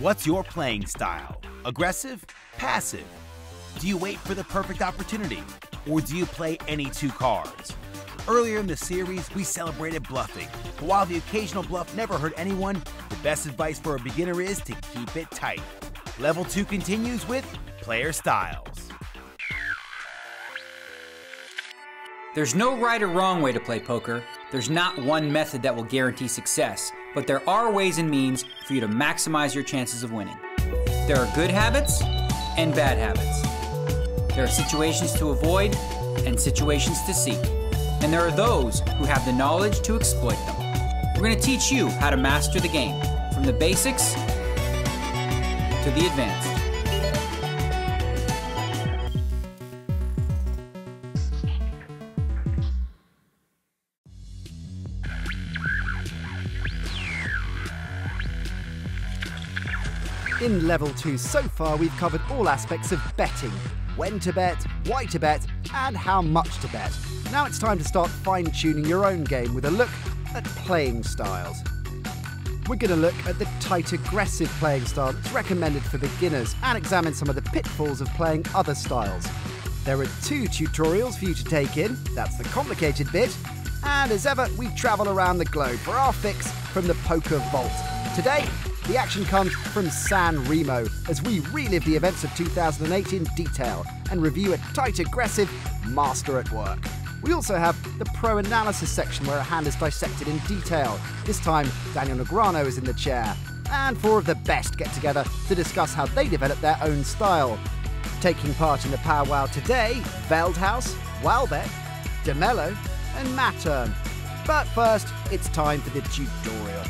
What's your playing style? Aggressive? Passive? Do you wait for the perfect opportunity? Or do you play any two cards? Earlier in the series, we celebrated bluffing. But while the occasional bluff never hurt anyone, the best advice for a beginner is to keep it tight. Level 2 continues with player styles. There's no right or wrong way to play poker. There's not one method that will guarantee success, but there are ways and means for you to maximize your chances of winning. There are good habits and bad habits. There are situations to avoid and situations to seek. And there are those who have the knowledge to exploit them. We're going to teach you how to master the game, from the basics to the advanced. In Level 2 so far, we've covered all aspects of betting. When to bet, why to bet, and how much to bet. Now it's time to start fine-tuning your own game with a look at playing styles. We're going to look at the tight, aggressive playing style that's recommended for beginners and examine some of the pitfalls of playing other styles. There are 2 tutorials for you to take in. That's the complicated bit. And as ever, we travel around the globe for our fix from the Poker Vault. Today, the action comes from San Remo as we relive the events of 2008 in detail and review a tight, aggressive master at work. We also have the pro analysis section where a hand is dissected in detail. This time, Daniel Negreanu is in the chair. And 4 of the best get together to discuss how they develop their own style. Taking part in the powwow today, Veldhouse, Walbeck, DeMello and Mattern. But first, it's time for the tutorial.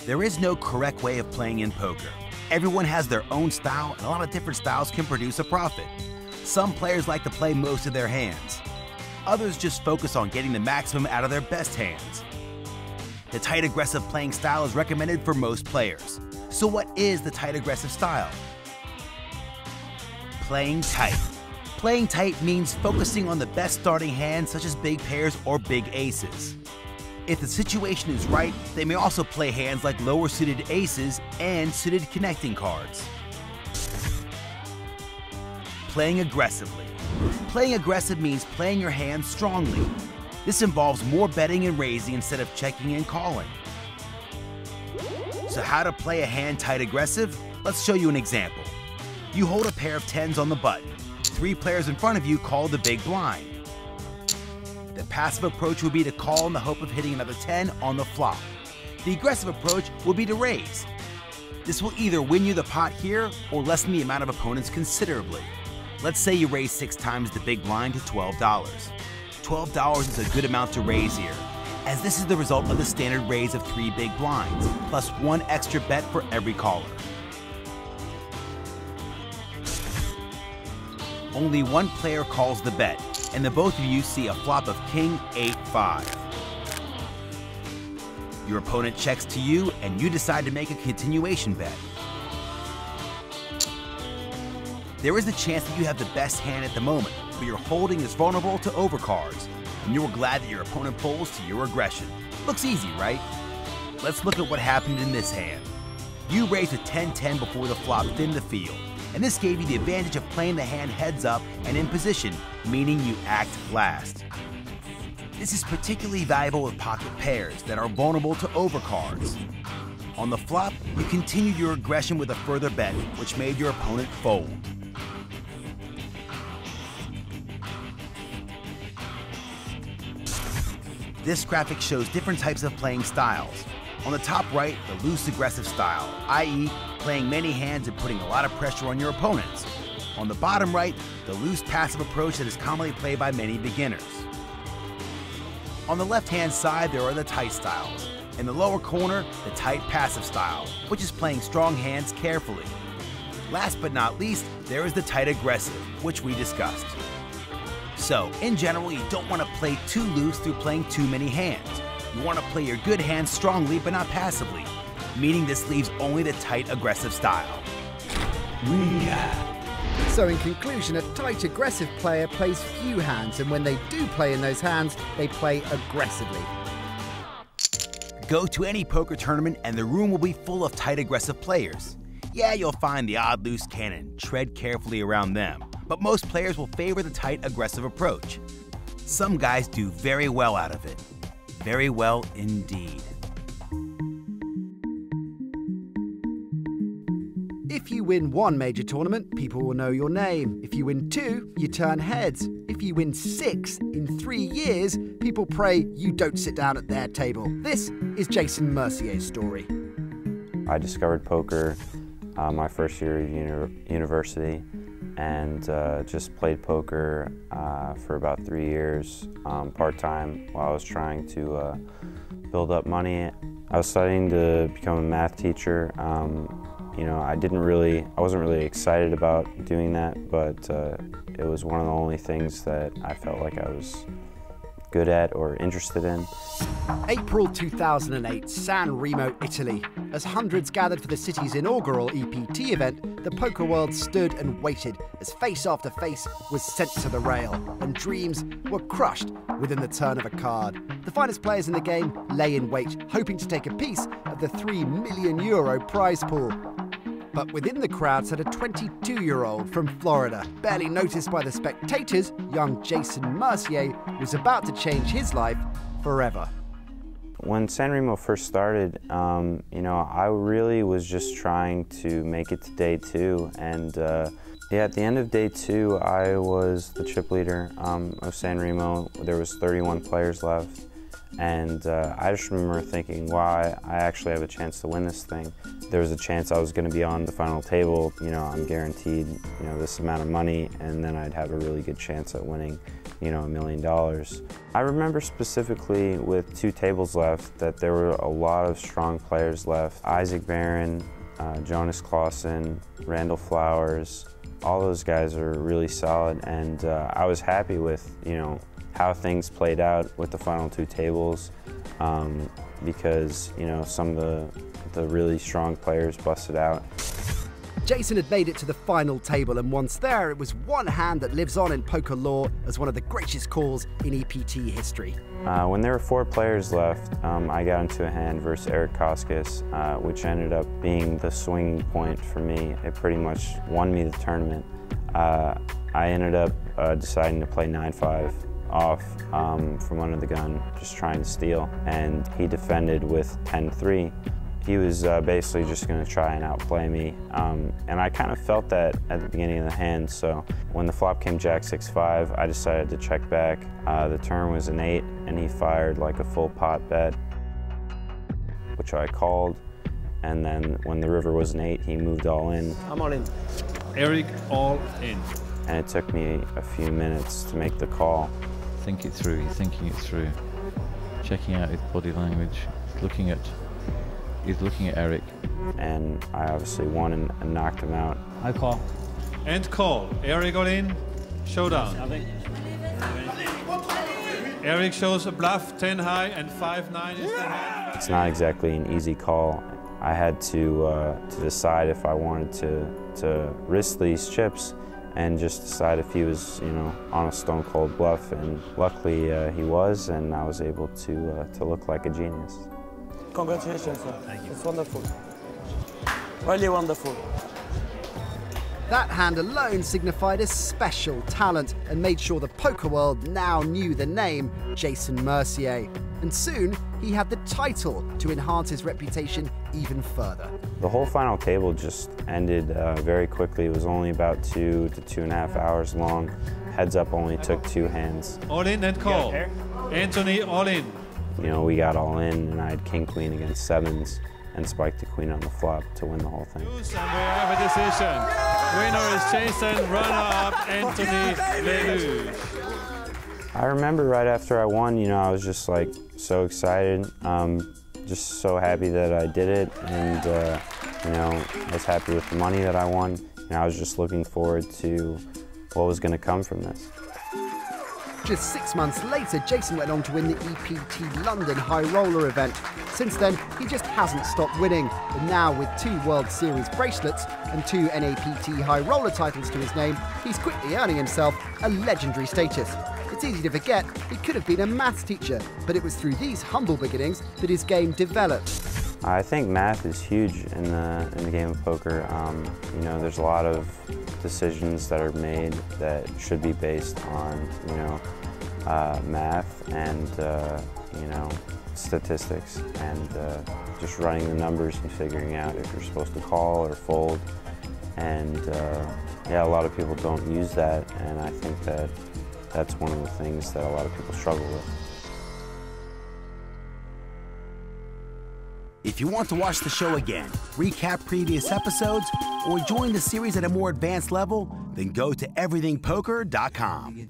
There is no correct way of playing in poker. Everyone has their own style, and a lot of different styles can produce a profit. Some players like to play most of their hands. Others just focus on getting the maximum out of their best hands. The tight aggressive playing style is recommended for most players. So what is the tight aggressive style? Playing tight. Playing tight means focusing on the best starting hands such as big pairs or big aces. If the situation is right, they may also play hands like lower suited aces and suited connecting cards. Playing aggressively. Playing aggressive means playing your hand strongly. This involves more betting and raising instead of checking and calling. So how to play a hand tight aggressive? Let's show you an example. You hold a pair of 10s on the button. 3 players in front of you call the big blind. The passive approach would be to call in the hope of hitting another 10 on the flop. The aggressive approach would be to raise. This will either win you the pot here or lessen the amount of opponents considerably. Let's say you raise 6 times the big blind to $12. $12 is a good amount to raise here, as this is the result of the standard raise of 3 big blinds, plus 1 extra bet for every caller. Only one player calls the bet, and the both of you see a flop of King 8-5. Your opponent checks to you, and you decide to make a continuation bet. There is a chance that you have the best hand at the moment, but your holding is vulnerable to overcards, and you are glad that your opponent pulls to your aggression. Looks easy, right? Let's look at what happened in this hand. You raised a 10-10 before the flop thinned the field, and this gave you the advantage of playing the hand heads up and in position, meaning you act last. This is particularly valuable with pocket pairs that are vulnerable to overcards. On the flop, you continued your aggression with a further bet, which made your opponent fold. This graphic shows different types of playing styles. On the top right, the loose aggressive style, i.e. playing many hands and putting a lot of pressure on your opponents. On the bottom right, the loose passive approach that is commonly played by many beginners. On the left-hand side, there are the tight styles. In the lower corner, the tight passive style, which is playing strong hands carefully. Last but not least, there is the tight aggressive, which we discussed. So, in general, you don't want to play too loose through playing too many hands. You want to play your good hands strongly but not passively, meaning this leaves only the tight aggressive style. So in conclusion, a tight aggressive player plays few hands, and when they do play in those hands, they play aggressively. Go to any poker tournament and the room will be full of tight, aggressive players. Yeah, you'll find the odd loose cannon. Tread carefully around them. But most players will favor the tight, aggressive approach. Some guys do very well out of it. Very well indeed. If you win one major tournament, people will know your name. If you win two, you turn heads. If you win 6 in 3 years, people pray you don't sit down at their table. This is Jason Mercier's story. I discovered poker my first year of university and just played poker for about 3 years part-time while I was trying to build up money. I was studying to become a math teacher. You know, I wasn't really excited about doing that, but it was one of the only things that I felt like I was good at or interested in. April 2008, San Remo, Italy. As hundreds gathered for the city's inaugural EPT event, the poker world stood and waited as face after face was sent to the rail and dreams were crushed within the turn of a card. The finest players in the game lay in wait, hoping to take a piece of the €3 million prize pool. But within the crowd sat a 22-year-old from Florida. Barely noticed by the spectators, young Jason Mercier was about to change his life forever. When San Remo first started, you know, I really was just trying to make it to day 2. And yeah, at the end of day 2, I was the chip leader of San Remo. There was 31 players left. And I just remember thinking, wow, I actually have a chance to win this thing. There was a chance I was going to be on the final table. You know, I'm guaranteed, you know, this amount of money, and then I'd have a really good chance at winning, you know, $1 million. I remember specifically with 2 tables left that there were a lot of strong players left. Isaac Barron, Jonas Clausen, Randall Flowers, all those guys are really solid, and I was happy with, you know, how things played out with the final 2 tables because, you know, some of the really strong players busted out. Jason had made it to the final table, and once there, it was one hand that lives on in poker lore as one of the greatest calls in EPT history. When there were 4 players left, I got into a hand versus Eric Koskis, which ended up being the swinging point for me. It pretty much won me the tournament. I ended up deciding to play 9-5 off from under the gun, just trying to steal, and he defended with 10-3. He was basically just going to try and outplay me, and I kind of felt that at the beginning of the hand, so when the flop came Jack 6-5, I decided to check back. The turn was an 8, and he fired like a full pot bet, which I called, and then when the river was an 8, he moved all in. I'm all in. Eric, all in. And it took me a few minutes to make the call. Think it through, he's thinking it through, checking out his body language, he's looking at Eric. And I obviously won and knocked him out. I call. And call. Eric all in, showdown. Eric shows a bluff, 10 high and 5-9 is the hand. It's not exactly an easy call. I had to decide if I wanted to risk these chips and just decide if he was, you know, on a stone cold bluff, and luckily he was, and I was able to look like a genius. Congratulations, sir. Thank you. It's wonderful. Really wonderful. That hand alone signified a special talent and made sure the poker world now knew the name Jason Mercier. And soon, he had the title to enhance his reputation even further. The whole final table just ended very quickly. It was only about 2 to 2.5 hours long. Heads up only took 2 hands. All in and call. Anthony, all in. You know, we got all in, and I had king-queen against 7s and spiked the queen on the flop to win the whole thing. And we have a decision. Winner is Jason, runner-up Anthony Lelouch. I remember right after I won, you know, I was just like so excited, just so happy that I did it, and you know, I was happy with the money that I won, and I was just looking forward to what was going to come from this. Just 6 months later, Jason went on to win the EPT London High Roller event. Since then, he just hasn't stopped winning, and now with 2 World Series bracelets and 2 NAPT High Roller titles to his name, he's quickly earning himself a legendary status. It's easy to forget he could have been a maths teacher, but it was through these humble beginnings that his game developed. I think math is huge in the game of poker. You know, there's a lot of decisions that are made that should be based on, you know, math and, you know, statistics and just running the numbers and figuring out if you're supposed to call or fold. And yeah, a lot of people don't use that, and I think that that's one of the things that a lot of people struggle with. If you want to watch the show again, recap previous episodes, or join the series at a more advanced level, then go to everythingpoker.com.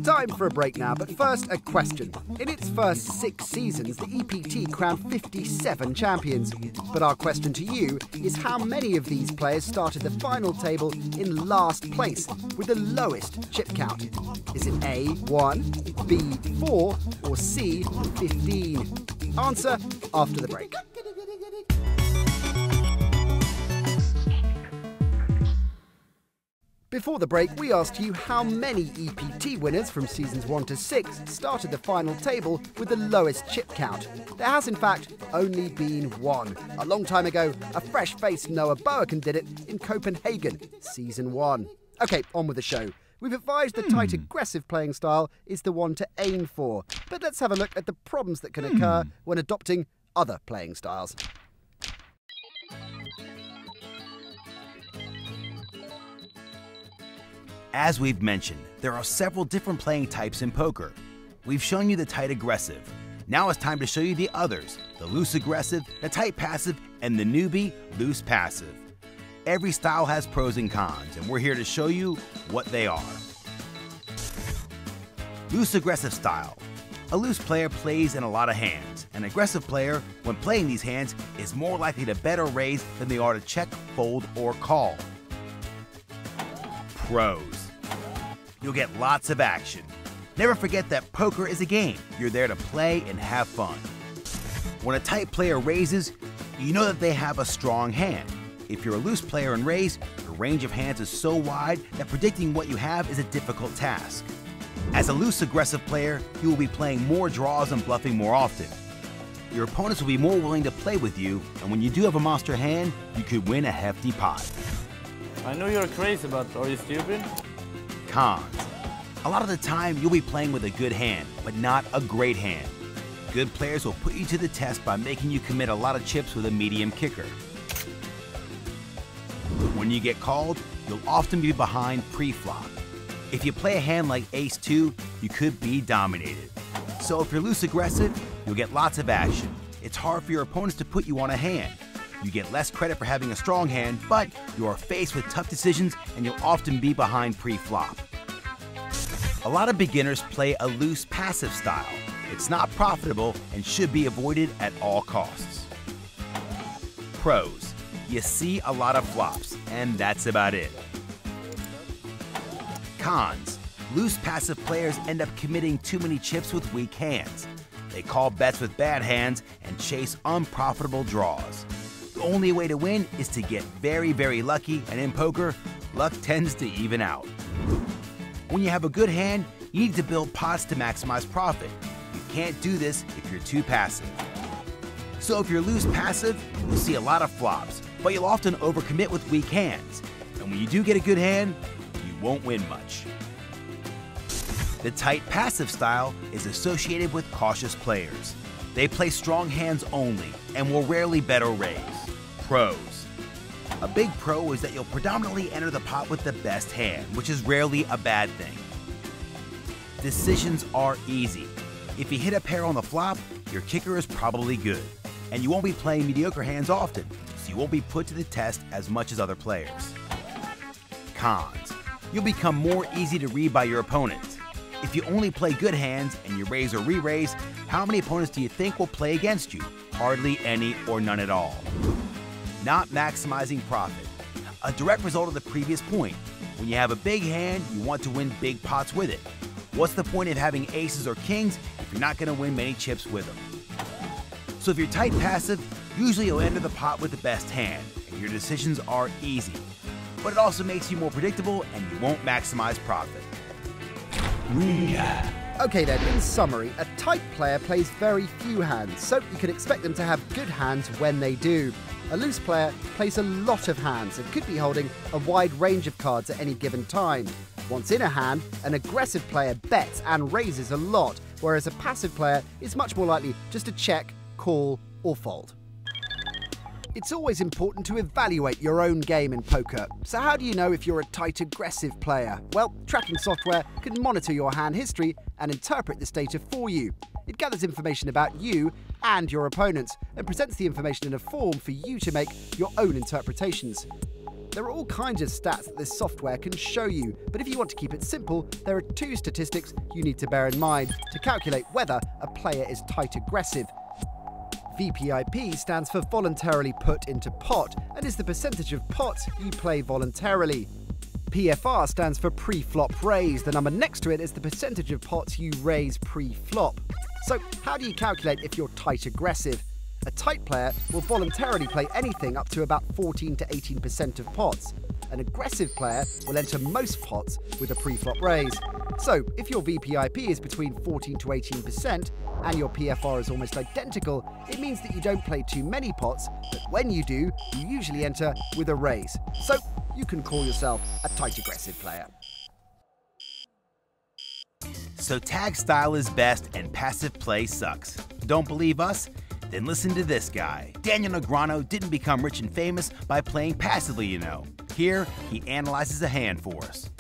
Time for a break now, but first a question. In its first 6 seasons, the EPT crowned 57 champions. But our question to you is how many of these players started the final table in last place with the lowest chip count? Is it A, 1, B, 4, or C, 15? Answer after the break. Before the break, we asked you how many EPT winners from seasons 1 to 6 started the final table with the lowest chip count. There has, in fact, only been one. A long time ago, a fresh-faced Noah Boaken did it in Copenhagen, season 1. OK, on with the show. We've advised the tight, aggressive playing style is the one to aim for. But let's have a look at the problems that can occur when adopting other playing styles. As we've mentioned, there are several different playing types in poker. We've shown you the tight aggressive. Now it's time to show you the others, the loose aggressive, the tight passive, and the newbie loose passive. Every style has pros and cons, and we're here to show you what they are. Loose aggressive style. A loose player plays in a lot of hands. An aggressive player, when playing these hands, is more likely to bet or raise than they are to check, fold, or call. Pros. You'll get lots of action. Never forget that poker is a game. You're there to play and have fun. When a tight player raises, you know that they have a strong hand. If you're a loose player and raise, your range of hands is so wide that predicting what you have is a difficult task. As a loose aggressive player, you will be playing more draws and bluffing more often. Your opponents will be more willing to play with you, and when you do have a monster hand, you could win a hefty pot. I know you're crazy, but are you stupid? Cons. A lot of the time, you'll be playing with a good hand, but not a great hand. Good players will put you to the test by making you commit a lot of chips with a medium kicker. When you get called, you'll often be behind pre-flop. If you play a hand like Ace-2, you could be dominated. So if you're loose aggressive, you'll get lots of action. It's hard for your opponents to put you on a hand. You get less credit for having a strong hand, but you are faced with tough decisions and you'll often be behind pre-flop. A lot of beginners play a loose passive style. It's not profitable and should be avoided at all costs. Pros. You see a lot of flops, and that's about it. Cons. Loose passive players end up committing too many chips with weak hands. They call bets with bad hands and chase unprofitable draws. The only way to win is to get very, very lucky, and in poker, luck tends to even out. When you have a good hand, you need to build pots to maximize profit. You can't do this if you're too passive. So if you're loose passive, you'll see a lot of flops, but you'll often overcommit with weak hands. And when you do get a good hand, you won't win much. The tight passive style is associated with cautious players. They play strong hands only and will rarely bet or raise. Pros. A big pro is that you'll predominantly enter the pot with the best hand, which is rarely a bad thing. Decisions are easy. If you hit a pair on the flop, your kicker is probably good. And you won't be playing mediocre hands often, so you won't be put to the test as much as other players. Cons. You'll become more easy to read by your opponent. If you only play good hands and you raise or re-raise, how many opponents do you think will play against you? Hardly any or none at all. Not maximizing profit. A direct result of the previous point. When you have a big hand, you want to win big pots with it. What's the point of having aces or kings if you're not going to win many chips with them? So if you're tight passive, usually you'll enter the pot with the best hand, and your decisions are easy. But it also makes you more predictable and you won't maximize profit. Recap. Okay then, in summary, a tight player plays very few hands, so you can expect them to have good hands when they do. A loose player plays a lot of hands and could be holding a wide range of cards at any given time. Once in a hand, an aggressive player bets and raises a lot, whereas a passive player is much more likely just to check, call, or fold. It's always important to evaluate your own game in poker. So how do you know if you're a tight aggressive player? Well, tracking software can monitor your hand history and interpret this data for you. It gathers information about you and your opponents and presents the information in a form for you to make your own interpretations. There are all kinds of stats that this software can show you, but if you want to keep it simple, there are two statistics you need to bear in mind to calculate whether a player is tight aggressive. VPIP stands for voluntarily put into pot and is the percentage of pots you play voluntarily. PFR stands for pre-flop raise. The number next to it is the percentage of pots you raise pre-flop. So how do you calculate if you're tight aggressive? A tight player will voluntarily play anything up to about 14 to 18% of pots. An aggressive player will enter most pots with a pre-flop raise. So if your VPIP is between 14 to 18% and your PFR is almost identical, it means that you don't play too many pots, but when you do, you usually enter with a raise. So you can call yourself a tight aggressive player. So tag style is best and passive play sucks. Don't believe us? Then listen to this guy. Daniel Negreanu didn't become rich and famous by playing passively, you know. Here, he analyzes a hand for us.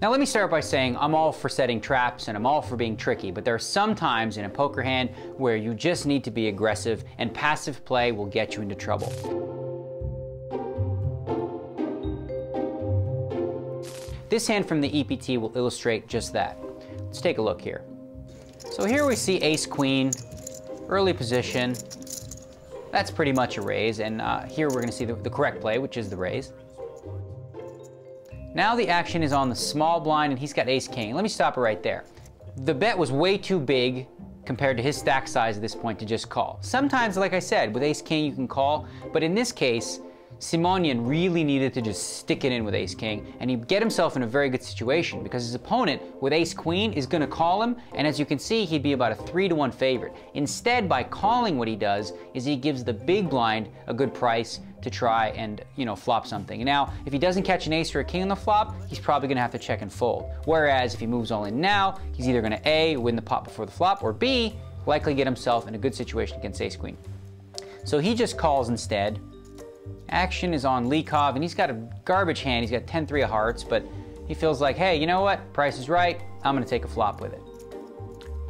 Now let me start by saying I'm all for setting traps and I'm all for being tricky, but there are some times in a poker hand where you just need to be aggressive and passive play will get you into trouble. This hand from the EPT will illustrate just that. Let's take a look here. So here we see ace-queen, early position. That's pretty much a raise, and here we're gonna see the correct play, which is the raise. Now the action is on the small blind and he's got ace-king. Let me stop it right there. The bet was way too big compared to his stack size at this point to just call. Sometimes, like I said, with ace-king you can call, but in this case, Simonian really needed to just stick it in with ace-king, and he'd get himself in a very good situation because his opponent with ace-queen is going to call him, and as you can see, he'd be about a 3-to-1 favorite. Instead, by calling, what he does is he gives the big blind a good price to try and, flop something. Now, if he doesn't catch an ace or a king on the flop, he's probably going to have to check and fold. Whereas if he moves all in now, he's either going to A, win the pot before the flop, or B, likely get himself in a good situation against ace-queen. So he just calls instead. Action is on Likov, and he's got a garbage hand. He's got 10-3 of hearts, but he feels like, hey, you know what? Price is right. I'm going to take a flop with it.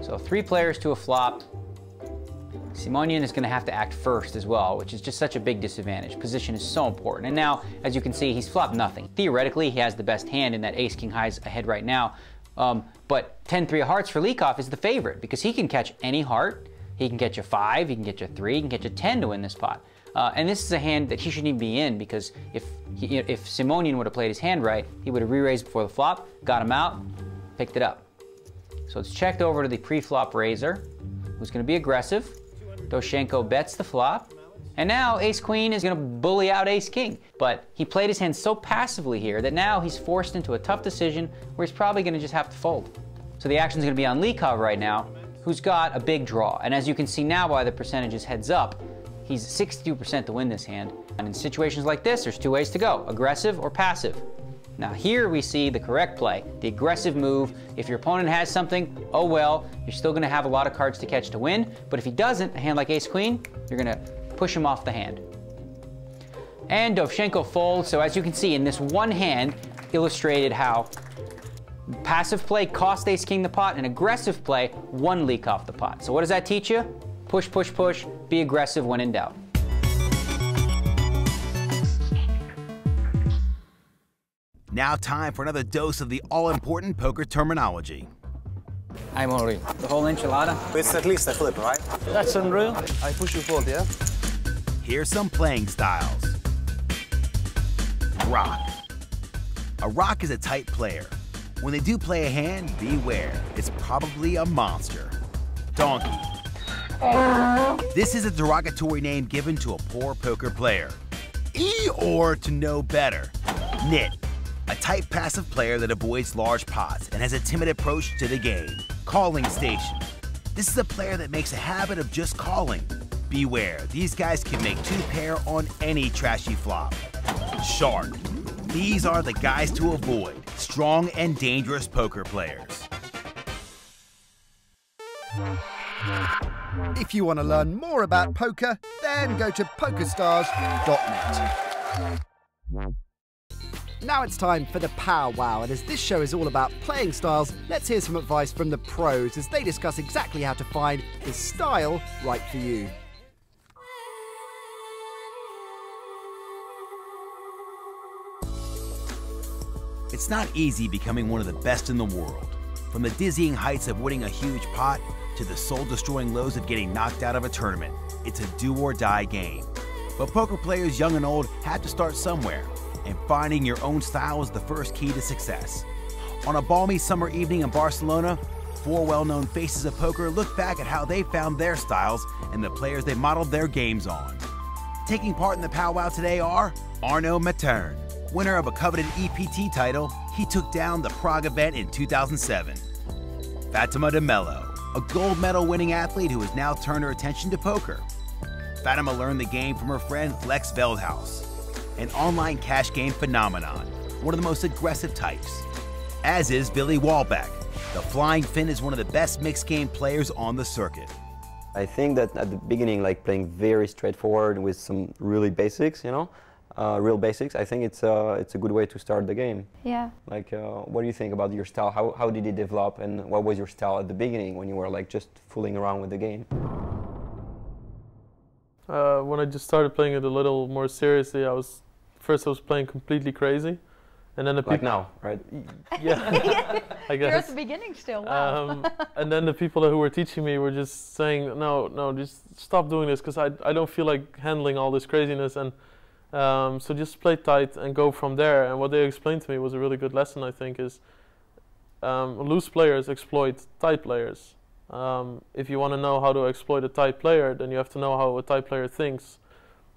So 3 players to a flop. Simonian is going to have to act first as well, which is just such a big disadvantage. Position is so important. And now, as you can see, he's flopped nothing. Theoretically, he has the best hand in that ace-king highs ahead right now. But 10-3 of hearts for Likov is the favorite because he can catch any heart. He can catch a 5, he can catch a 3, he can catch a 10 to win this pot. And this is a hand that he shouldn't even be in because if Simonian would have played his hand right, he would have re-raised before the flop, got him out, picked it up. So it's checked over to the pre-flop raiser, who's going to be aggressive. Doshenko bets the flop. And now ace-queen is going to bully out ace-king. But he played his hand so passively here that now he's forced into a tough decision where he's probably going to just have to fold. So the action's going to be on Likov right now, who's got a big draw. And as you can see now by the percentages heads up, he's 62% to win this hand. And in situations like this, there's 2 ways to go, aggressive or passive. Now here we see the correct play, the aggressive move. If your opponent has something, oh well, you're still gonna have a lot of cards to catch to win. But if he doesn't, a hand like ace-queen, you're gonna push him off the hand. And Dovchenko folds, so as you can see in this one hand, illustrated how passive play cost ace-king the pot and aggressive play won Likov the pot. So what does that teach you? Push, push, push, be aggressive when in doubt. Now time for another dose of the all-important poker terminology. I'm Henri. The whole enchilada? It's at least a flip, right? That's unreal. I push you fold, yeah? Here's some playing styles. Rock. A rock is a tight player. When they do play a hand, beware. It's probably a monster. Donkey. This is a derogatory name given to a poor poker player. Or to know better. Nit, a type passive player that avoids large pots and has a timid approach to the game. Calling Station. This is a player that makes a habit of just calling. Beware, these guys can make 2 pair on any trashy flop. Shark. These are the guys to avoid. Strong and dangerous poker players. If you want to learn more about poker, then go to pokerstars.net. Now it's time for the powwow, and as this show is all about playing styles, let's hear some advice from the pros as they discuss exactly how to find the style right for you. It's not easy becoming one of the best in the world. From the dizzying heights of winning a huge pot to the soul-destroying lows of getting knocked out of a tournament, it's a do-or-die game. But poker players young and old have to start somewhere, and finding your own style is the first key to success. On a balmy summer evening in Barcelona, 4 well-known faces of poker look back at how they found their styles and the players they modeled their games on. Taking part in the powwow today are Arnaud Mattern, winner of a coveted EPT title. He took down the Prague event in 2007. Fatima de Mello, a gold medal winning athlete who has now turned her attention to poker. Fatima learned the game from her friend Lex Veldhuis, an online cash game phenomenon, one of the most aggressive types. As is Billy Walbeck. The Flying Finn is one of the best mixed game players on the circuit. I think that at the beginning, like playing very straightforward with some really basics, you know, real basics, I think it's a good way to start the game. Yeah. Like, what do you think about your style? How did it develop, and what was your style at the beginning when you were like just fooling around with the game? When I just started playing it a little more seriously, I was playing completely crazy, and then the people. Like now, right? Yeah. I guess. You're at the beginning still. Wow. And then the people who were teaching me were just saying, no, just stop doing this, because I don't feel like handling all this craziness, and so just play tight and go from there. And what they explained to me was a really good lesson, I think, is loose players exploit tight players. If you want to know how to exploit a tight player, then you have to know how a tight player thinks.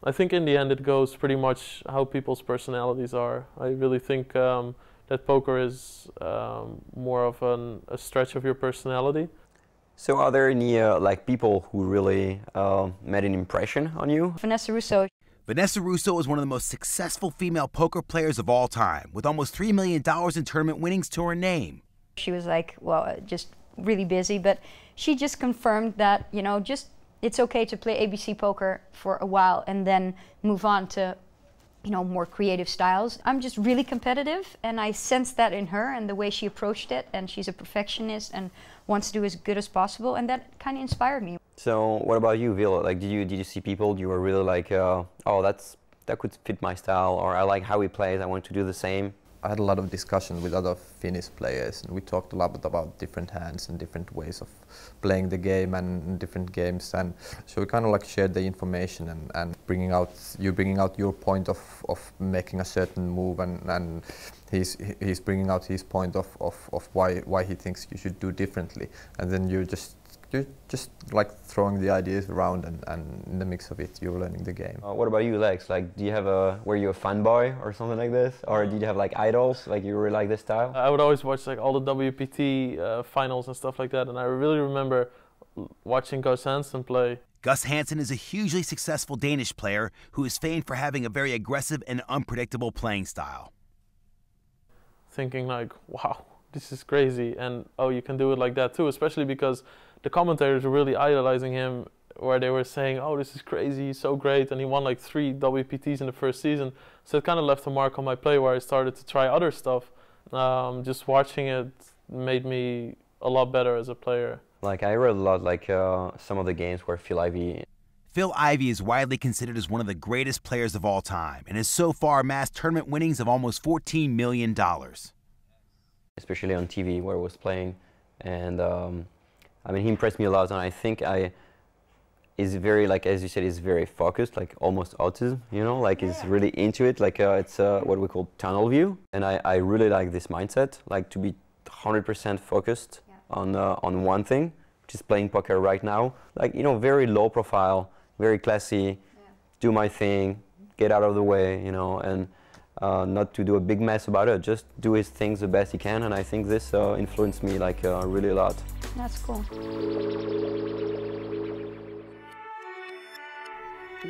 I think in the end it goes pretty much how people's personalities are. I really think that poker is more of a stretch of your personality. So are there any like people who really made an impression on you? Vanessa Russo. Vanessa Russo is one of the most successful female poker players of all time, with almost $3 million in tournament winnings to her name. She was like, well, just really busy, but she just confirmed that, you know, just it's okay to play ABC poker for a while and then move on to, you know, more creative styles. I'm just really competitive, and I sensed that in her and the way she approached it, and she's a perfectionist and wants to do as good as possible, and that kind of inspired me. So what about you, Villa? Like, did you see people you were really like, oh, that could fit my style, or I like how he plays, I want to do the same? I had a lot of discussion with other Finnish players, and we talked a lot about different hands and different ways of playing the game and different games, and so we kind of like shared the information and bringing out your point of making a certain move, and he's bringing out his point of why he thinks you should do differently, and then you're just like throwing the ideas around, and in the mix of it, you're learning the game. What about you, Lex? Like, do you have were you a fanboy or something like this? Or did you have like idols, like you really like this style? I would always watch like all the WPT finals and stuff like that, and I really remember watching Gus Hansen play. Gus Hansen is a hugely successful Danish player who is famed for having a very aggressive and unpredictable playing style. Thinking like, wow, this is crazy, and oh, you can do it like that too, especially because the commentators were really idolizing him, where they were saying, oh, this is crazy, he's so great, and he won like 3 WPTs in the first season. So it kind of left a mark on my play where I started to try other stuff. Just watching it made me a lot better as a player. Like, I read a lot, like some of the games where Phil Ivey. Phil Ivey is widely considered as one of the greatest players of all time and has so far amassed tournament winnings of almost $14 million. Especially on TV where I was playing, and I mean, he impressed me a lot, and I think is very, like, as you said, is very focused, like almost autism, you know, like he's really into it, like it's what we call tunnel view, and I really like this mindset, like to be 100% focused on one thing, which is playing poker right now, like, you know, very low profile, very classy, do my thing, get out of the way, you know, and not to do a big mess about it, just do his things the best he can, and I think this influenced me like really a lot. That's cool.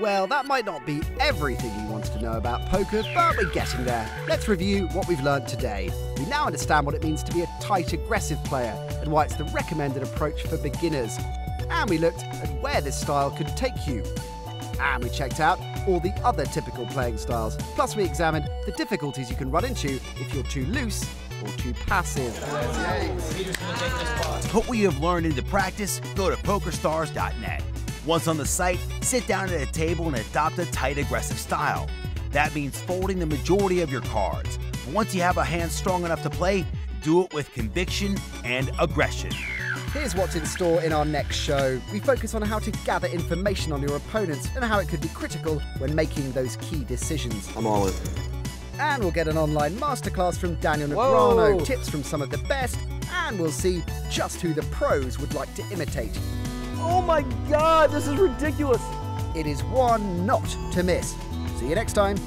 Well, that might not be everything you wanted to know about poker, but we're getting there. Let's review what we've learned today. We now understand what it means to be a tight, aggressive player and why it's the recommended approach for beginners. And we looked at where this style could take you. And we checked out all the other typical playing styles. Plus we examined the difficulties you can run into if you're too loose or too passive. To put what you have learned into practice, go to PokerStars.net. Once on the site, sit down at a table and adopt a tight, aggressive style. That means folding the majority of your cards. Once you have a hand strong enough to play, do it with conviction and aggression. Here's what's in store in our next show. We focus on how to gather information on your opponents and how it could be critical when making those key decisions. I'm all in. And we'll get an online masterclass from Daniel Negreanu, tips from some of the best, and we'll see just who the pros would like to imitate. Oh my God, this is ridiculous. It is one not to miss. See you next time.